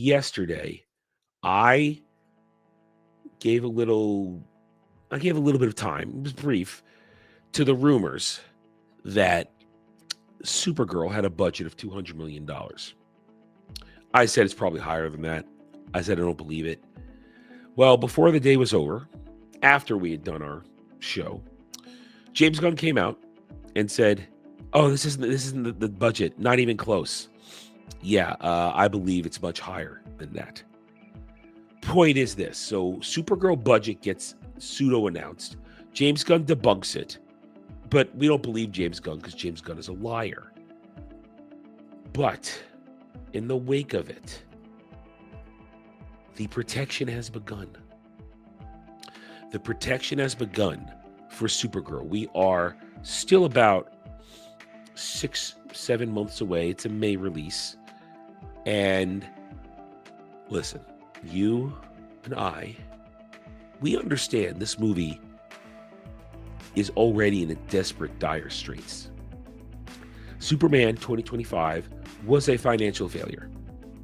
yesterday, I gave a little bit of time, it was brief, to the rumors that Supergirl had a budget of $200 million. I said it's probably higher than that. I said I don't believe it. Well, before the day was over, after we had done our show, James Gunn came out and said, "Oh, this isn't the budget, not even close." Yeah, I believe it's much higher than that. Point is this: so Supergirl budget gets pseudo announced. James Gunn debunks it, but we don't believe James Gunn because James Gunn is a liar. But in the wake of it, the protection has begun. The protection has begun for Supergirl. We are still about 6-7 months away. It's a May release. And listen, you and I, we understand this movie is already in a desperate, dire straits. Superman 2025 was a financial failure,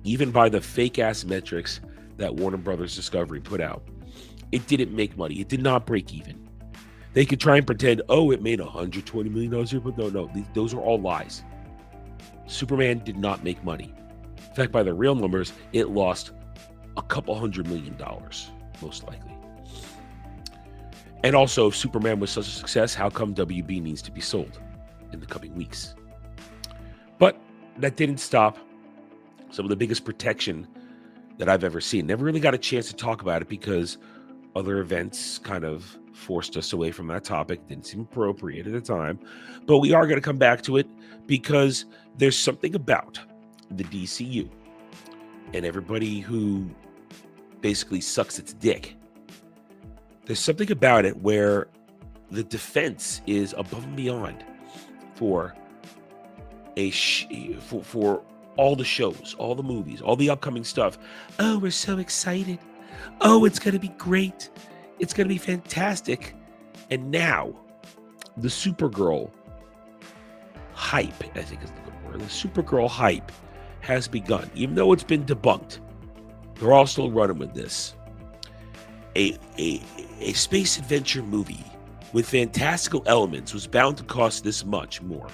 even by the fake-ass metrics that Warner Brothers Discovery put out. It didn't make money. It did not break even. They could try and pretend, oh, it made $120 million here, but no, those are all lies. Superman did not make money. In fact, by the real numbers, it lost a couple $100 million, most likely. And also, if Superman was such a success, how come WB needs to be sold in the coming weeks? But that didn't stop some of the biggest protection that I've ever seen. Never really got a chance to talk about it because other events kind of forced us away from that topic. Didn't seem appropriate at the time. But we are going to come back to it because there's something about the DCU and everybody who basically sucks its dick. There's something about it where the defense is above and beyond for for all the shows, all the movies, all the upcoming stuff. Oh, we're so excited. Oh, it's going to be great. It's going to be fantastic. And now, the Supergirl hype, I think is the good word. The Supergirl hype has begun. Even though it's been debunked, they're all still running with this. A space adventure movie with fantastical elements was bound to cost this much more.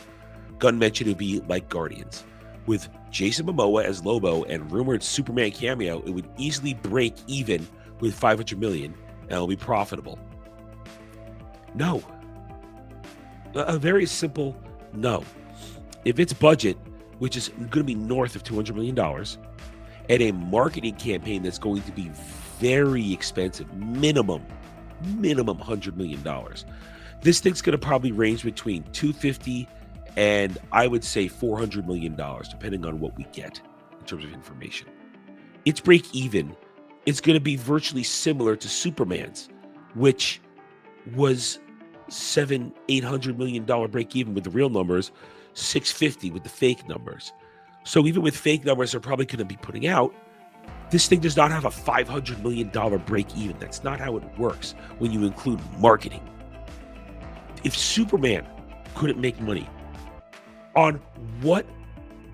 Gunn mentioned it would be like Guardians. With Jason Momoa as Lobo and rumored Superman cameo, it would easily break even with $500 million and it'll be profitable. No. A very simple no. If its budget, which is going to be north of $200 million, and a marketing campaign that's going to be very expensive, minimum $100 million, this thing's going to probably range between $250 and I would say $400 million, depending on what we get in terms of information. Its break even is going to be virtually similar to Superman's, which was $700-800 million break even with the real numbers, $650 with the fake numbers. So even with fake numbers they're probably going to be putting out, this thing does not have a $500 million break even. That's not how it works when you include marketing. If Superman couldn't make money, on what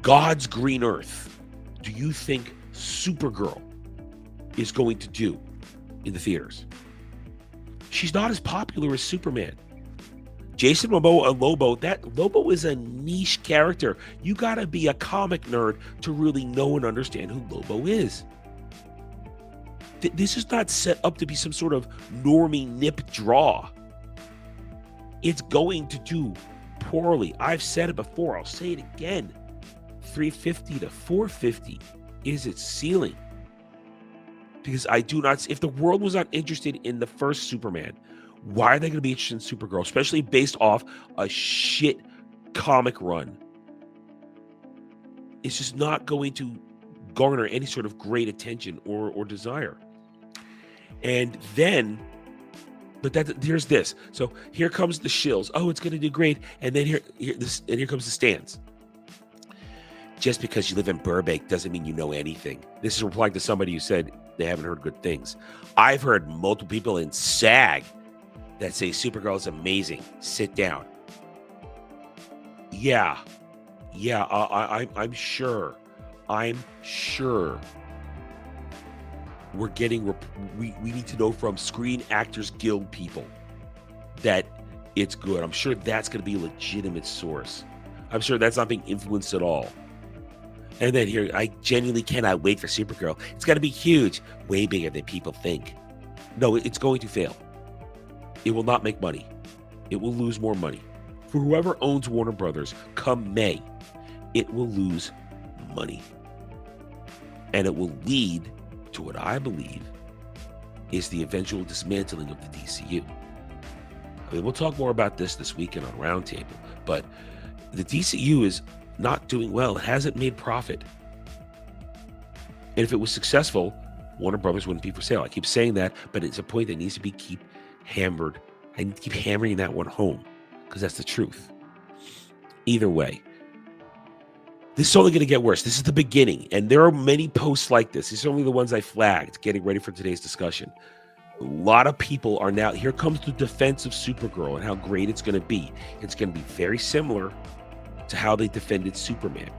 God's green earth do you think Supergirl is going to do in the theaters? She's not as popular as Superman. Jason Momoa and Lobo, that Lobo is a niche character. You gotta be a comic nerd to really know and understand who Lobo is. This is not set up to be some sort of normie nip draw. It's going to do poorly. I've said it before. I'll say it again. 350 to 450 is its ceiling. Because I do not, if the world was not interested in the first Superman, why are they going to be interested in Supergirl, especially based off a shit comic run? It's just not going to garner any sort of great attention or desire. And then, but here's this. So here comes the shills. Oh, it's going to do great. And then here comes the stands. Just because you live in Burbank doesn't mean you know anything. This is replying to somebody who said they haven't heard good things. I've heard multiple people in SAG that say Supergirl is amazing. Sit down. I'm sure we're getting, we need to know from Screen Actors Guild people that it's good. I'm sure that's going to be a legitimate source. I'm sure that's not being influenced at all. And then here, I genuinely cannot wait for Supergirl. It's going to be huge, way bigger than people think. No, it's going to fail. It will not make money. It will lose more money. For whoever owns Warner Brothers, come May, it will lose money. And it will lead to what I believe is the eventual dismantling of the DCU. I mean, we'll talk more about this weekend on Roundtable, but the DCU is not doing well. It hasn't made profit. And if it was successful, Warner Brothers wouldn't be for sale. I keep saying that, but it's a point that needs to be hammered. I need to keep hammering that one home because that's the truth. Either way, this is only going to get worse. This is the beginning, and there are many posts like this. These are only the ones I flagged getting ready for today's discussion. A lot of people are now, here comes the defense of Supergirl and how great it's going to be. It's going to be very similar to how they defended Superman.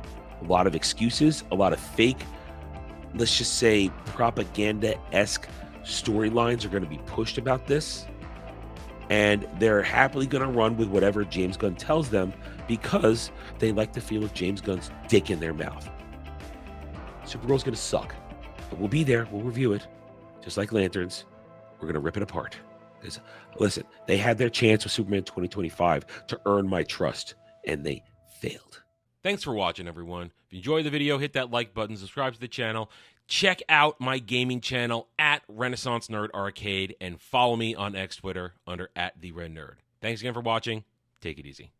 A lot of excuses, a lot of fake, let's just say propaganda-esque storylines are going to be pushed about this. And they're happily going to run with whatever James Gunn tells them because they like the feel of James Gunn's dick in their mouth. Supergirl's going to suck. But we'll be there. We'll review it. Just like Lanterns. We're going to rip it apart. Because, listen, they had their chance with Superman 2025 to earn my trust. And they failed. Thanks for watching, everyone. If you enjoyed the video, hit that like button, subscribe to the channel. Check out my gaming channel at Renaissance Nerd Arcade and follow me on X Twitter under @TheRedNerd. Thanks again for watching. Take it easy.